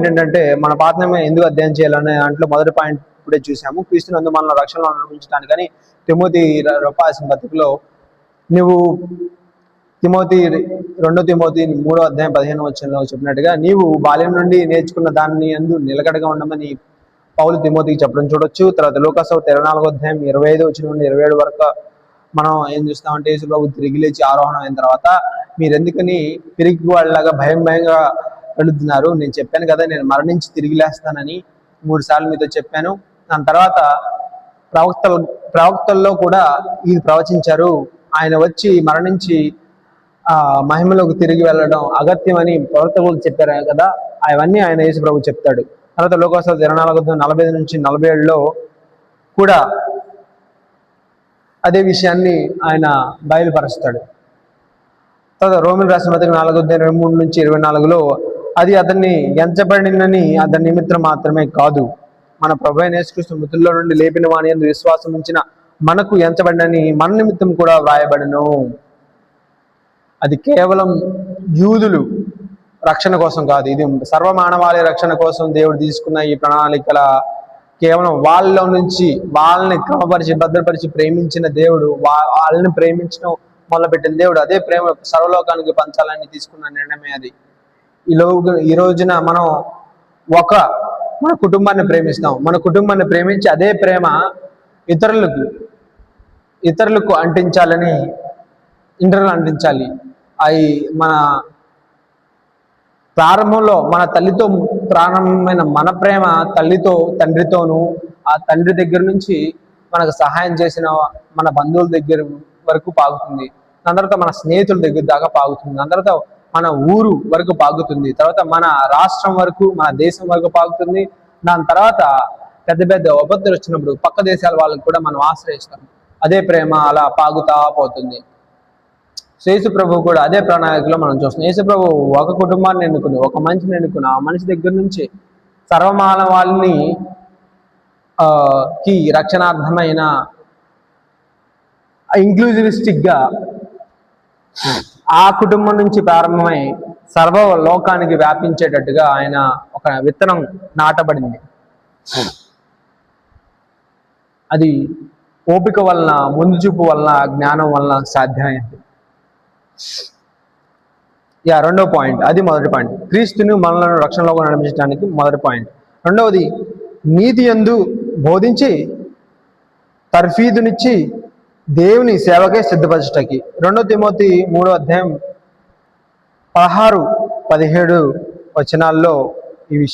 Point ఏంటంటే మన పాఠమే ఎందుకు అధ్యయనం చేయాలనే దాంట్లో మొదటి పాయింట్ ఇప్పుడే చూసాము. క్రీస్తునందు మనల్ని రక్షణలో నడిపించడానికని తిమోతి రాసిన పత్రికలో నువ్వు రెండో తిమోతి 3వ అధ్యాయం 15వ వచనంలో చెప్పినట్టుగా నీవు బాల్యం నుండి నేర్చుకున్న దాన్ని అందు నిలకడగా ఉండమని పౌలు తిమోతికి చెప్పడం చూడొచ్చు. తర్వాత లూకాసు 24వ అధ్యాయం 25 వచనం నుండి 27 వరకు మనం ఏం చూస్తామంటే యేసు ప్రభు తిరిగి లేచి ఆరోహణం అయిన తర్వాత మీరు ఎందుకని తిరిగి వాళ్ళలాగా భయంగా వెళుతున్నారు? నేను చెప్పాను కదా నేను మరణించి తిరిగి లేస్తానని 3 సార్లు మీతో చెప్పాను. దాని తర్వాత ప్రవక్తల్లో కూడా ఇది ప్రవచించారు, ఆయన వచ్చి మరణించి మహిమలోకి తిరిగి వెళ్ళడం అగత్యమని ప్రవక్తలు చెప్పారు కదా, అవన్నీ ఆయన యేసు ప్రభు చెప్తాడు. తర్వాత లూకాసు 24:45 నుంచి 47లో కూడా అదే విషయాన్ని ఆయన బయలుపరుస్తాడు. తర్వాత రోమిల్ రాసిన పత్రిక 4:23 నుంచి 24లో అది అతన్ని ఎంచబడిందని అతని నిమిత్తం మాత్రమే కాదు, మన ప్రభువైన యేసుక్రీస్తు మృతుల్లో నుండి లేపిన వాని యందు విశ్వాసం ఉంచిన మనకు ఎంచబడినని మన నిమిత్తం కూడా వ్రాయబడను. అది కేవలం యూదులు రక్షణ కోసం కాదు, ఇది సర్వమానవాళి రక్షణ కోసం దేవుడు తీసుకున్న ఈ ప్రణాళికల కేవలం వాళ్ళలో నుంచి వాళ్ళని క్రమపరిచి భద్రపరిచి ప్రేమించిన దేవుడు, వాళ్ళని ప్రేమించడం మొదలుపెట్టిన దేవుడు, అదే ప్రేమ సర్వలోకానికి పంచాలని తీసుకున్న నిర్ణయమే అది. ఈ రోజున మనం మన కుటుంబాన్ని ప్రేమిస్తాం, మన కుటుంబాన్ని ప్రేమించి అదే ప్రేమ ఇతరులకు అంటించాలి. అవి మన ప్రారంభంలో మన తల్లితో ప్రారంభమైన మన ప్రేమ తల్లితో తండ్రితోనూ, ఆ తండ్రి దగ్గర నుంచి మనకు సహాయం చేసిన మన బంధువుల దగ్గర వరకు పాగుతుంది, దాని తర్వాత మన స్నేహితుల దగ్గర దాకా పాగుతుంది, దాని తర్వాత మన ఊరు వరకు పాగుతుంది, తర్వాత మన రాష్ట్రం వరకు మన దేశం వరకు పాగుతుంది. దాని తర్వాత పెద్ద పెద్ద విపత్తులు వచ్చినప్పుడు పక్క దేశాల వాళ్ళకి కూడా మనం ఆశ్రయిస్తాం. అదే ప్రేమ అలా పాగుతా పోతుంది. యేసు ప్రభు కూడా అదే ప్రణాళికలో మనం చూస్తున్నాం. యేసు ప్రభు ఒక కుటుంబాన్ని ఎన్నుకుని ఒక మనిషిని ఎన్నుకుని ఆ మనిషి దగ్గర నుంచి సర్వమానవాళిని కి రక్షణార్థమైన ఇంక్లూజివిస్టిక్గా ఆ కుటుంబం నుంచి ప్రారంభమై సర్వ లోకానికి వ్యాపించేటట్టుగా ఆయన ఒక విత్తనం నాటబడింది. అది ఓపిక వలన, ముందు చూపు వలన, జ్ఞానం వలన సాధ్యమైంది. రెండో పాయింట్, అది మొదటి పాయింట్, క్రీస్తుని మనలను రక్షణలోకి నడిపించడానికి మొదటి పాయింట్. రెండవది నీతి యందు బోధించి తర్ఫీదునిచ్చి దేవుని సేవకే సిద్ధపరచటకి. 2 తిమోతి 3వ అధ్యాయం 16-17 వచనాల్లో